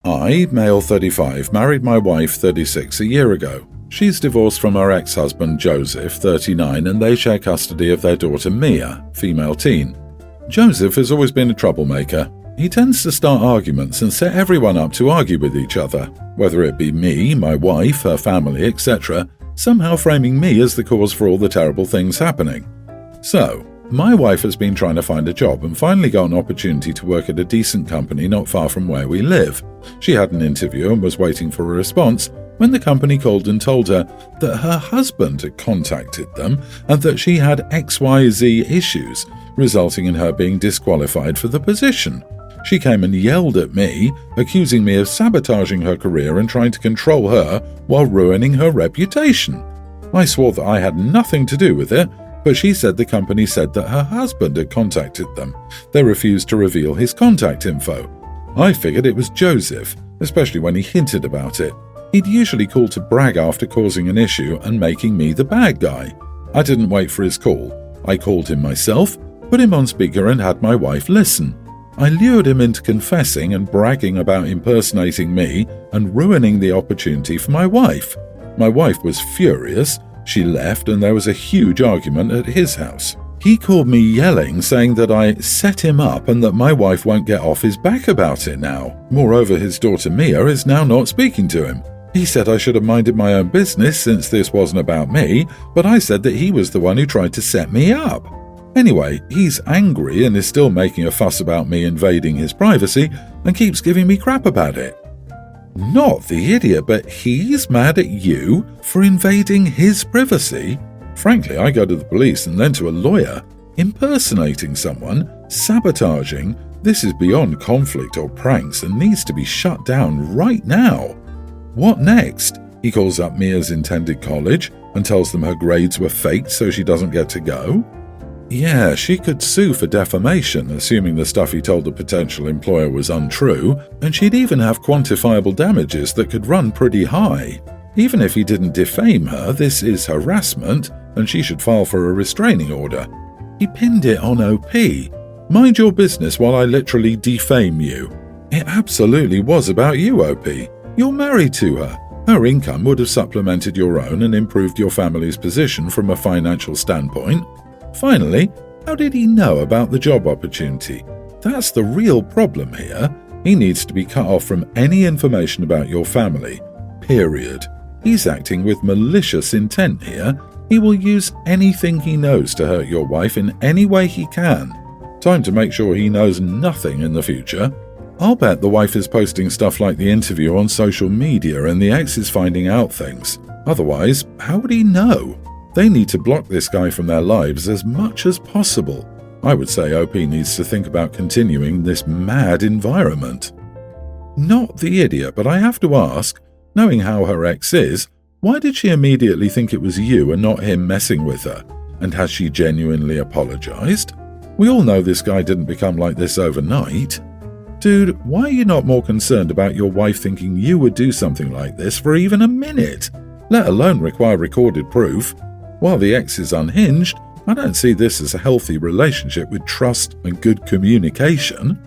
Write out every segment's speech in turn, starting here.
I, male 35, married my wife 36 a year ago. She's divorced from her ex-husband Joseph, 39, and they share custody of their daughter Mia, female teen. Joseph has always been a troublemaker. He tends to start arguments and set everyone up to argue with each other, whether it be me, my wife, her family, etc., somehow framing me as the cause for all the terrible things happening. So, my wife has been trying to find a job and finally got an opportunity to work at a decent company not far from where we live. She had an interview and was waiting for a response when the company called and told her that her husband had contacted them and that she had XYZ issues, resulting in her being disqualified for the position. She came and yelled at me, accusing me of sabotaging her career and trying to control her while ruining her reputation. I swore that I had nothing to do with it, but she said the company said that her husband had contacted them. They refused to reveal his contact info. I figured it was Joseph, especially when he hinted about it. He'd usually call to brag after causing an issue and making me the bad guy. I didn't wait for his call. I called him myself, put him on speaker and had my wife listen. I lured him into confessing and bragging about impersonating me and ruining the opportunity for my wife. My wife was furious. She left and there was a huge argument at his house. He called me yelling, saying that I set him up and that my wife won't get off his back about it now. Moreover, his daughter Mia is now not speaking to him. He said I should have minded my own business since this wasn't about me, but I said that he was the one who tried to set me up. Anyway, he's angry and is still making a fuss about me invading his privacy and keeps giving me crap about it. Not the idiot, but he's mad at you for invading his privacy? Frankly, I go to the police and then to a lawyer. Impersonating someone, sabotaging, this is beyond conflict or pranks and needs to be shut down right now. What next? He calls up Mia's intended college and tells them her grades were faked so she doesn't get to go? Yeah, she could sue for defamation, assuming the stuff he told the potential employer was untrue, and she'd even have quantifiable damages that could run pretty high. Even if he didn't defame her, this is harassment, and she should file for a restraining order. He pinned it on OP. Mind your business while I literally defame you. It absolutely was about you, OP. You're married to her. Her income would have supplemented your own and improved your family's position from a financial standpoint. Finally, how did he know about the job opportunity? That's the real problem here. He needs to be cut off from any information about your family. Period. He's acting with malicious intent here. He will use anything he knows to hurt your wife in any way he can. Time to make sure he knows nothing in the future. I'll bet the wife is posting stuff like the interview on social media and the ex is finding out things. Otherwise, how would he know? They need to block this guy from their lives as much as possible. I would say OP needs to think about continuing this mad environment. Not the idiot, but I have to ask, knowing how her ex is, why did she immediately think it was you and not him messing with her? And has she genuinely apologized? We all know this guy didn't become like this overnight. Dude, why are you not more concerned about your wife thinking you would do something like this for even a minute? Let alone require recorded proof. While the ex is unhinged, I don't see this as a healthy relationship with trust and good communication.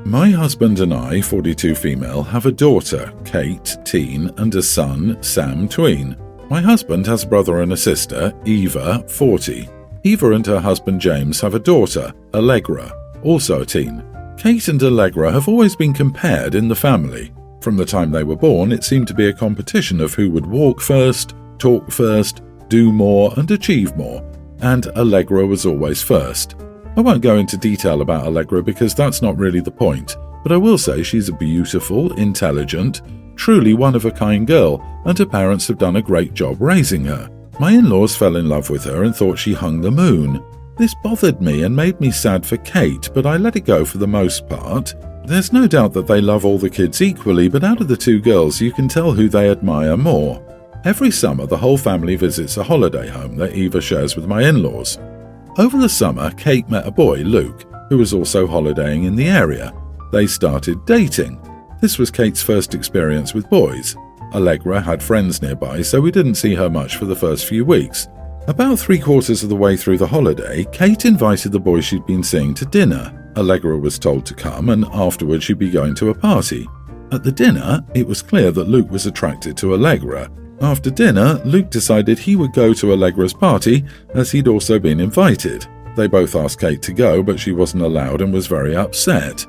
My husband and I, 42 female, have a daughter, Kate, teen, and a son, Sam, tween. My husband has a brother and a sister, Eva, 40. Eva and her husband James have a daughter, Allegra, also a teen. Kate and Allegra have always been compared in the family. From the time they were born, it seemed to be a competition of who would walk first, talk first, do more and achieve more, and Allegra was always first. I won't go into detail about Allegra because that's not really the point, but I will say she's a beautiful, intelligent, truly one-of-a-kind girl, and her parents have done a great job raising her. My in-laws fell in love with her and thought she hung the moon. This bothered me and made me sad for Kate, but I let it go for the most part. There's no doubt that they love all the kids equally, but out of the two girls you can tell who they admire more. Every summer, the whole family visits a holiday home that Eva shares with my in-laws. Over the summer, Kate met a boy, Luke, who was also holidaying in the area. They started dating. This was Kate's first experience with boys. Allegra had friends nearby, so we didn't see her much for the first few weeks. About 3/4 of the way through the holiday, Kate invited the boy she'd been seeing to dinner. Allegra was told to come, and afterwards she'd be going to a party. At the dinner, it was clear that Luke was attracted to Allegra. After dinner, Luke decided he would go to Allegra's party, as he'd also been invited. They both asked Kate to go, but she wasn't allowed and was very upset.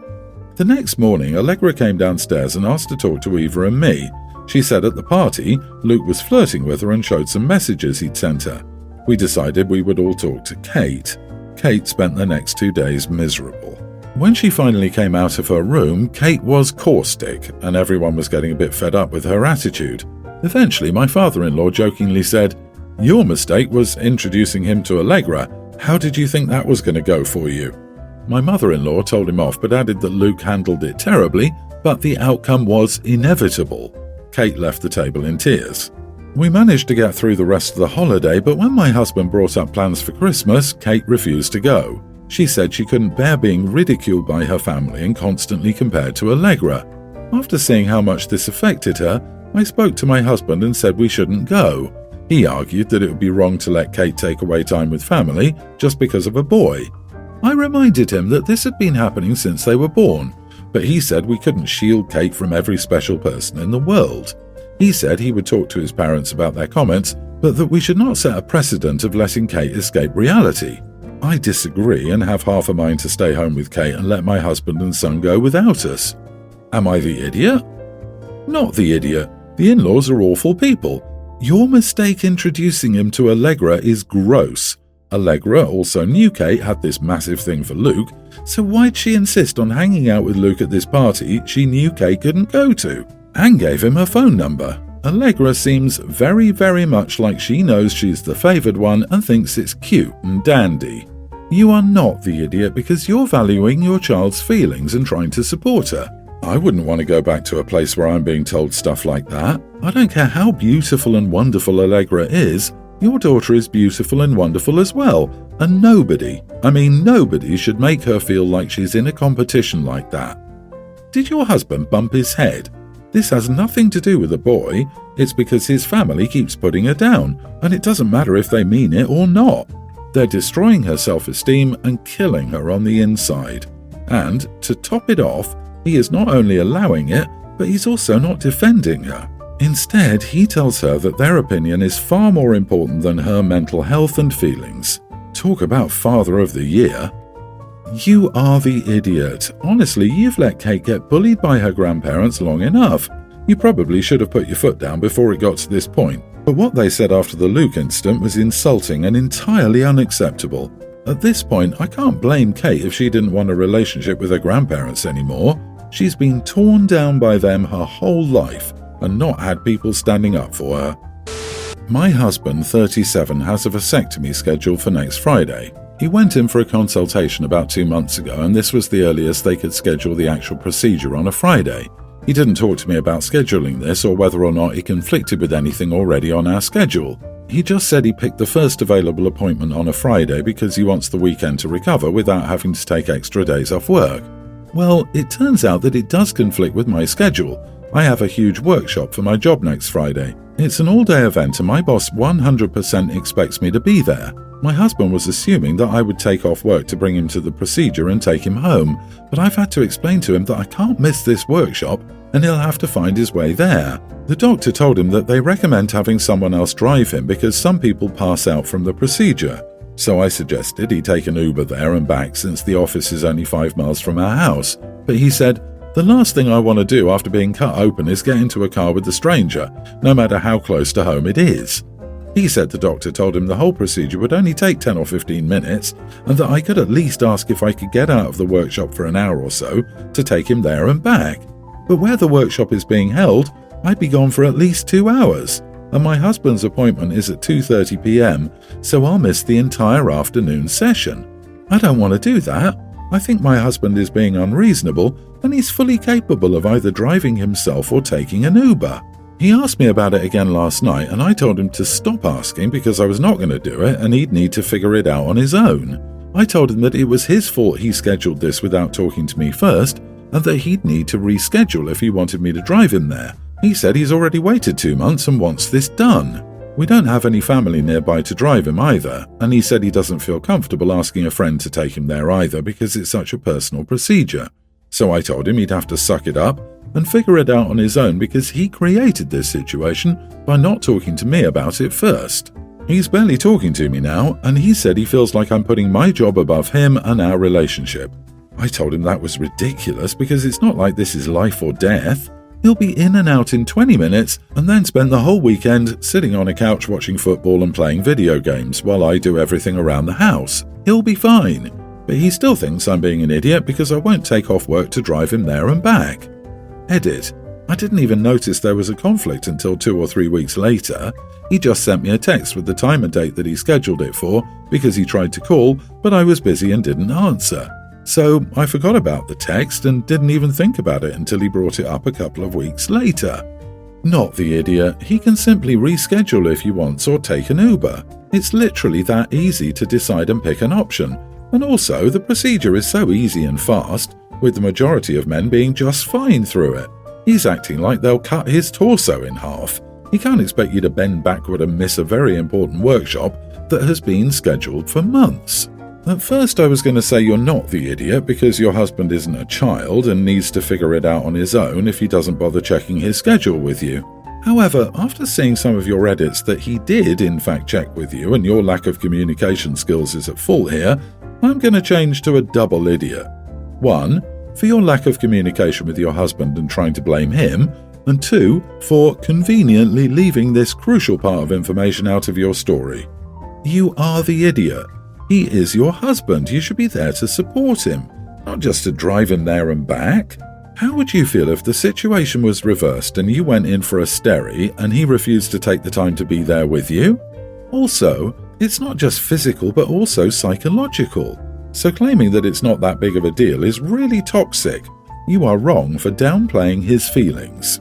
The next morning, Allegra came downstairs and asked to talk to Eva and me. She said at the party, Luke was flirting with her and showed some messages he'd sent her. We decided we would all talk to Kate. Kate spent the next 2 days miserable. When she finally came out of her room, Kate was caustic, and everyone was getting a bit fed up with her attitude. Eventually, my father-in-law jokingly said, "Your mistake was introducing him to Allegra. How did you think that was going to go for you?" My mother-in-law told him off but added that Luke handled it terribly, but the outcome was inevitable. Kate left the table in tears. We managed to get through the rest of the holiday, but when my husband brought up plans for Christmas, Kate refused to go. She said she couldn't bear being ridiculed by her family and constantly compared to Allegra. After seeing how much this affected her, I spoke to my husband and said we shouldn't go. He argued that it would be wrong to let Kate take away time with family just because of a boy. I reminded him that this had been happening since they were born, but he said we couldn't shield Kate from every special person in the world. He said he would talk to his parents about their comments, but that we should not set a precedent of letting Kate escape reality. I disagree and have half a mind to stay home with Kate and let my husband and son go without us. Am I the idiot? Not the idiot. The in-laws are awful people. Your mistake introducing him to Allegra is gross. Allegra also knew Kate had this massive thing for Luke, so why'd she insist on hanging out with Luke at this party she knew Kate couldn't go to? And gave him her phone number. Allegra seems very, very much like she knows she's the favoured one and thinks it's cute and dandy. You are not the idiot because you're valuing your child's feelings and trying to support her. I wouldn't want to go back to a place where I'm being told stuff like that. I don't care how beautiful and wonderful Allegra is, your daughter is beautiful and wonderful as well, and nobody should make her feel like she's in a competition like that. Did your husband bump his head? This has nothing to do with the boy, it's because his family keeps putting her down, and it doesn't matter if they mean it or not. They're destroying her self-esteem and killing her on the inside. And, to top it off, he is not only allowing it, but he's also not defending her. Instead, he tells her that their opinion is far more important than her mental health and feelings. Talk about Father of the Year. You are the idiot. Honestly, you've let Kate get bullied by her grandparents long enough. You probably should have put your foot down before it got to this point. But what they said after the Luke incident was insulting and entirely unacceptable. At this point, I can't blame Kate if she didn't want a relationship with her grandparents anymore. She's been torn down by them her whole life and not had people standing up for her. My husband, 37, has a vasectomy scheduled for next Friday. He went in for a consultation about 2 months ago, and this was the earliest they could schedule the actual procedure on a Friday. He didn't talk to me about scheduling this or whether or not it conflicted with anything already on our schedule. He just said he picked the first available appointment on a Friday because he wants the weekend to recover without having to take extra days off work. Well, it turns out that it does conflict with my schedule. I have a huge workshop for my job next Friday. It's an all-day event and my boss 100% expects me to be there. My husband was assuming that I would take off work to bring him to the procedure and take him home, but I've had to explain to him that I can't miss this workshop and he'll have to find his way there. The doctor told him that they recommend having someone else drive him because some people pass out from the procedure. So I suggested he take an Uber there and back since the office is only 5 miles from our house. But he said, "The last thing I want to do after being cut open is get into a car with a stranger, no matter how close to home it is." He said the doctor told him the whole procedure would only take 10 or 15 minutes and that I could at least ask if I could get out of the workshop for an hour or so to take him there and back. But where the workshop is being held, I'd be gone for at least 2 hours, and my husband's appointment is at 2:30 p.m, so I'll miss the entire afternoon session. I don't want to do that. I think my husband is being unreasonable, and he's fully capable of either driving himself or taking an Uber. He asked me about it again last night, and I told him to stop asking because I was not going to do it and he'd need to figure it out on his own. I told him that it was his fault he scheduled this without talking to me first, and that he'd need to reschedule if he wanted me to drive him there. He said he's already waited 2 months and wants this done. We don't have any family nearby to drive him either, and he said he doesn't feel comfortable asking a friend to take him there either because it's such a personal procedure. So I told him he'd have to suck it up and figure it out on his own because he created this situation by not talking to me about it first. He's barely talking to me now, and he said he feels like I'm putting my job above him and our relationship. I told him that was ridiculous because it's not like this is life or death. He'll be in and out in 20 minutes and then spend the whole weekend sitting on a couch watching football and playing video games while I do everything around the house. He'll be fine. But he still thinks I'm being an idiot because I won't take off work to drive him there and back. Edit. I didn't even notice there was a conflict until 2 or 3 weeks later. He just sent me a text with the time and date that he scheduled it for because he tried to call, but I was busy and didn't answer. So I forgot about the text and didn't even think about it until he brought it up a couple of weeks later. Not the idiot. He can simply reschedule if he wants or take an Uber. It's literally that easy to decide and pick an option. And also, the procedure is so easy and fast, with the majority of men being just fine through it. He's acting like they'll cut his torso in half. He can't expect you to bend backward and miss a very important workshop that has been scheduled for months. At first I was going to say you're not the idiot because your husband isn't a child and needs to figure it out on his own if he doesn't bother checking his schedule with you. However, after seeing some of your edits that he did in fact check with you and your lack of communication skills is at fault here, I'm going to change to a double idiot. 1, for your lack of communication with your husband and trying to blame him, and 2, for conveniently leaving this crucial part of information out of your story. You are the idiot. He is your husband. You should be there to support him, not just to drive him there and back. How would you feel if the situation was reversed and you went in for a steri and he refused to take the time to be there with you? Also, it's not just physical but also psychological. So claiming that it's not that big of a deal is really toxic. You are wrong for downplaying his feelings.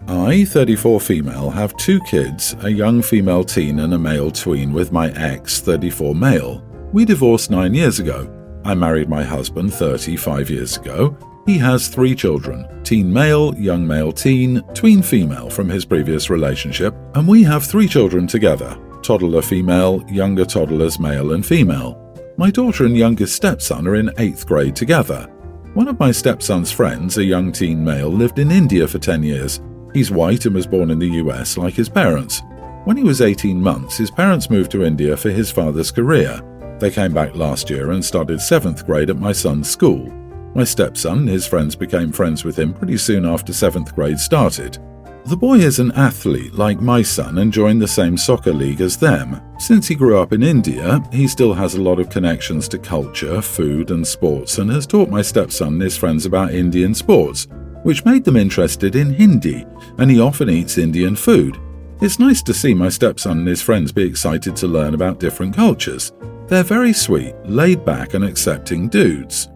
I, 34 female, have 2 kids, a young female teen and a male tween with my ex, 34 male. We divorced 9 years ago. I married my husband 35 years ago. He has 3 children, teen male, young male teen, tween female from his previous relationship, and we have 3 children together, toddler female, younger toddlers male and female. My daughter and youngest stepson are in 8th grade together. One of my stepson's friends, a young teen male, lived in India for 10 years. He's white and was born in the US like his parents. When he was 18 months, his parents moved to India for his father's career. They came back last year and started 7th grade at my son's school. My stepson and his friends became friends with him pretty soon after 7th grade started. The boy is an athlete like my son and joined the same soccer league as them. Since he grew up in India, he still has a lot of connections to culture, food and sports and has taught my stepson and his friends about Indian sports, which made them interested in Hindi, and he often eats Indian food. It's nice to see my stepson and his friends be excited to learn about different cultures. They're very sweet, laid back and accepting dudes.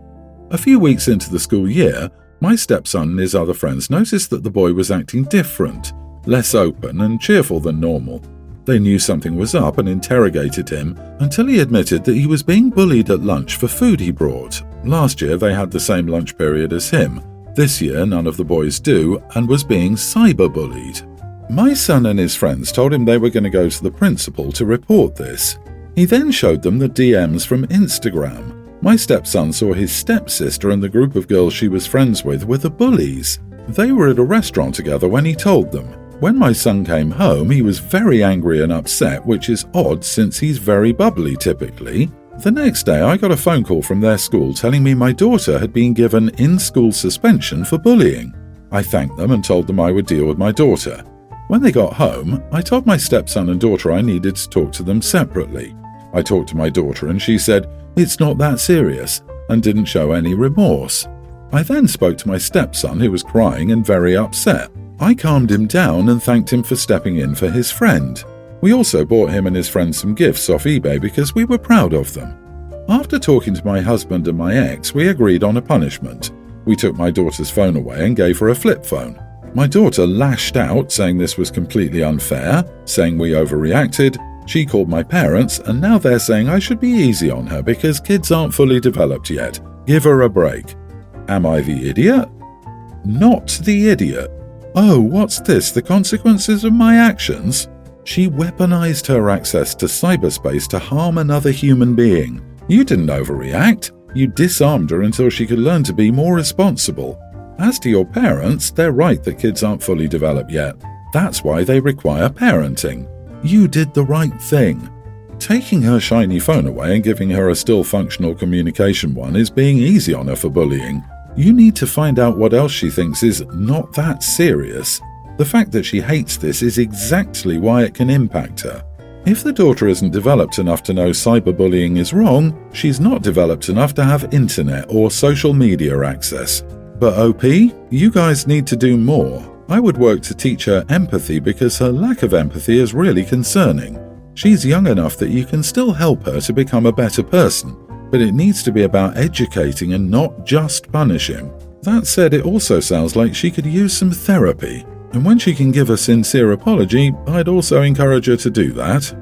A few weeks into the school year, my stepson and his other friends noticed that the boy was acting different, less open and cheerful than normal. They knew something was up and interrogated him until he admitted that he was being bullied at lunch for food he brought. Last year they had the same lunch period as him. This year none of the boys do and was being cyberbullied. My son and his friends told him they were going to go to the principal to report this. He then showed them the DMs from Instagram. My stepson saw his stepsister and the group of girls she was friends with were the bullies. They were at a restaurant together when he told them. When my son came home, he was very angry and upset, which is odd since he's very bubbly typically. The next day, I got a phone call from their school telling me my daughter had been given in-school suspension for bullying. I thanked them and told them I would deal with my daughter. When they got home, I told my stepson and daughter I needed to talk to them separately. I talked to my daughter and she said, "It's not that serious," and didn't show any remorse. I then spoke to my stepson, who was crying and very upset. I calmed him down and thanked him for stepping in for his friend. We also bought him and his friend some gifts off eBay because we were proud of them. After talking to my husband and my ex, we agreed on a punishment. We took my daughter's phone away and gave her a flip phone. My daughter lashed out, saying this was completely unfair, saying we overreacted. She called my parents, and now they're saying I should be easy on her because kids aren't fully developed yet. Give her a break. Am I the idiot? Not the idiot. Oh, what's this? The consequences of my actions? She weaponized her access to cyberspace to harm another human being. You didn't overreact. You disarmed her until she could learn to be more responsible. As to your parents, they're right that kids aren't fully developed yet. That's why they require parenting. You did the right thing. Taking her shiny phone away and giving her a still functional communication one is being easy on her for bullying. You need to find out what else she thinks is not that serious. The fact that she hates this is exactly why it can impact her. If the daughter isn't developed enough to know cyberbullying is wrong, she's not developed enough to have internet or social media access. But OP, you guys need to do more. I would work to teach her empathy because her lack of empathy is really concerning. She's young enough that you can still help her to become a better person, but it needs to be about educating and not just punishing. That said, it also sounds like she could use some therapy. And when she can give a sincere apology, I'd also encourage her to do that.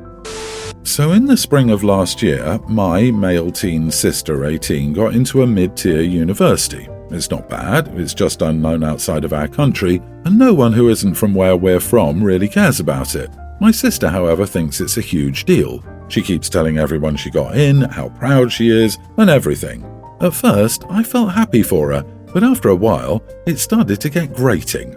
So in the spring of last year, my male teen sister 18 got into a mid-tier university. It's not bad, it's just unknown outside of our country, and no one who isn't from where we're from really cares about it. My sister, however, thinks it's a huge deal. She keeps telling everyone she got in, how proud she is, and everything. At first, I felt happy for her, but after a while, it started to get grating.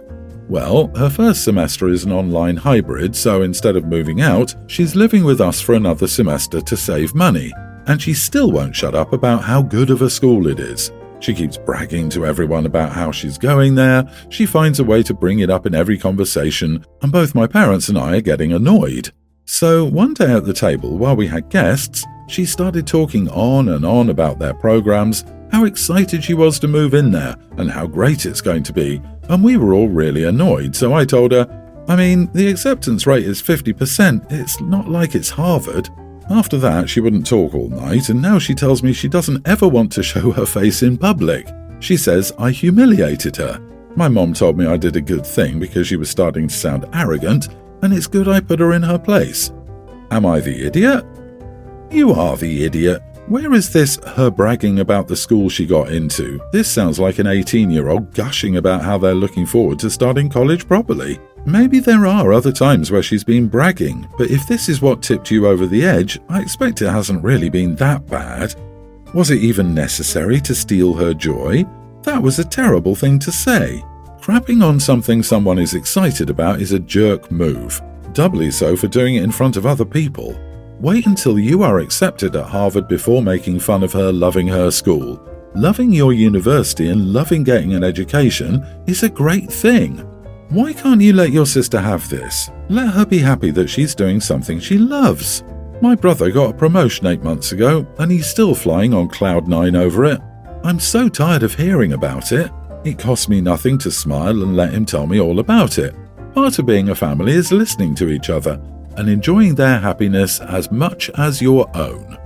Well, her first semester is an online hybrid, so instead of moving out, she's living with us for another semester to save money, and she still won't shut up about how good of a school it is. She keeps bragging to everyone about how she's going there, she finds a way to bring it up in every conversation, and both my parents and I are getting annoyed. So one day at the table, while we had guests, she started talking on and on about their programs, how excited she was to move in there, and how great it's going to be, and we were all really annoyed, so I told her, I mean, the acceptance rate is 50%, it's not like it's Harvard. After that, she wouldn't talk all night, and now she tells me she doesn't ever want to show her face in public. She says I humiliated her. My mom told me I did a good thing because she was starting to sound arrogant, and it's good I put her in her place. Am I the idiot? You are the idiot. Where is this her bragging about the school she got into? This sounds like an 18-year-old gushing about how they're looking forward to starting college properly. Maybe there are other times where she's been bragging, but if this is what tipped you over the edge, I expect it hasn't really been that bad. Was it even necessary to steal her joy? That was a terrible thing to say. Crapping on something someone is excited about is a jerk move, doubly so for doing it in front of other people. Wait until you are accepted at Harvard before making fun of her loving her school. Loving your university and loving getting an education is a great thing. Why can't you let your sister have this? Let her be happy that she's doing something she loves. My brother got a promotion 8 months ago, and he's still flying on cloud 9 over it. I'm so tired of hearing about it. It costs me nothing to smile and let him tell me all about it. Part of being a family is listening to each other and enjoying their happiness as much as your own.